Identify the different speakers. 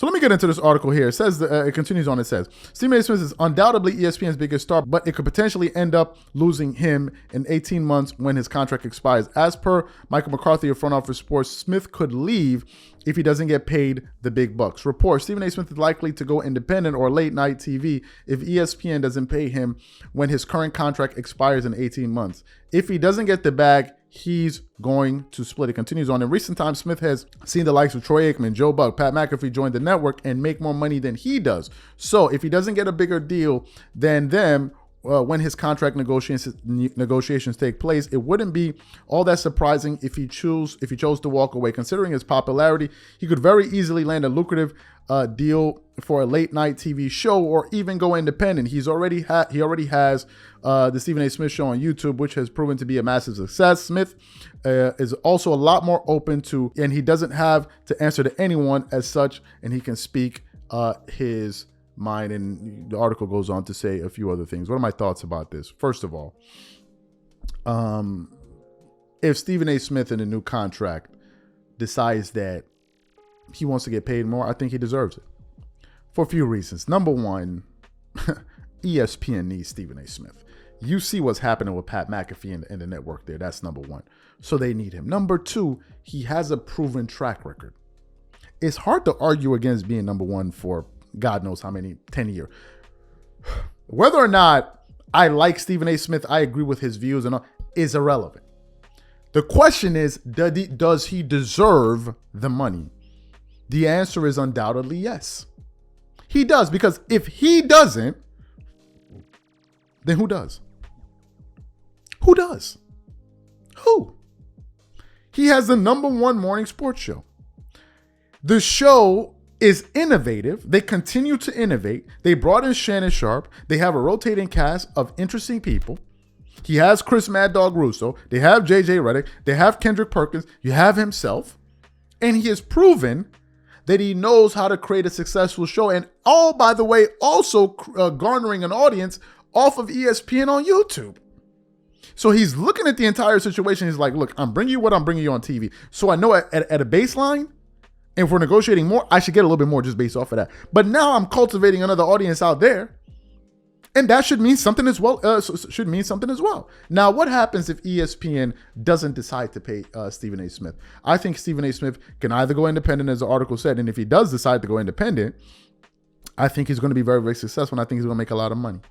Speaker 1: So let me get into this article here. It says, it continues on, it says, Stephen A. Smith is undoubtedly ESPN's biggest star, but it could potentially end up losing him in 18 months when his contract expires. As per Michael McCarthy of Front Office Sports, Smith could leave if he doesn't get paid the big bucks. Report, Stephen A. Smith is likely to go independent or late night TV if ESPN doesn't pay him when his current contract expires in 18 months. If he doesn't get the bag, he's going to split. It continues on. In recent times, Smith has seen the likes of Troy Aikman, Joe Buck, Pat McAfee join the network and make more money than he does. So if he doesn't get a bigger deal than them, when his contract negotiations take place, it wouldn't be all that surprising if he chose to walk away. Considering his popularity, he could very easily land a lucrative deal for a late night TV show or even go independent. He already has the Stephen A. Smith Show on YouTube, which has proven to be a massive success. Smith is also a lot more open to, and he doesn't have to answer to anyone as such, and he can speak his mind. And the article goes on to say a few other things. What are my thoughts about this? First of all, if Stephen A. Smith in a new contract decides that he wants to get paid more, I think he deserves it for a few reasons. Number one, ESPN needs Stephen A. Smith. You see what's happening with Pat McAfee and the network there. That's number one. So they need him. Number two, he has a proven track record. It's hard to argue against being number one for God knows how many, 10 years. Whether or not I like Stephen A. Smith, I agree with his views and all, is irrelevant. The question is, does he deserve the money? The answer is undoubtedly yes. He does, because if he doesn't, then who does? Who does? Who? He has the #1 morning sports show. The show is innovative. They continue to innovate. They brought in Shannon Sharp. They have a rotating cast of interesting people. He has Chris Mad Dog Russo. They have JJ Redick. They have Kendrick Perkins. You have himself. And he has proven that he knows how to create a successful show. And by the way, also garnering an audience off of ESPN on YouTube. So he's looking at the entire situation. He's like, look, I'm bringing you what I'm bringing you on TV. So I know at a baseline, and if we're negotiating more, I should get a little bit more just based off of that. But now I'm cultivating another audience out there, and that should mean something as well. Now, what happens if ESPN doesn't decide to pay Stephen A. Smith? I think Stephen A. Smith can either go independent, as the article said, and if he does decide to go independent, I think he's going to be very, very successful, and I think he's going to make a lot of money.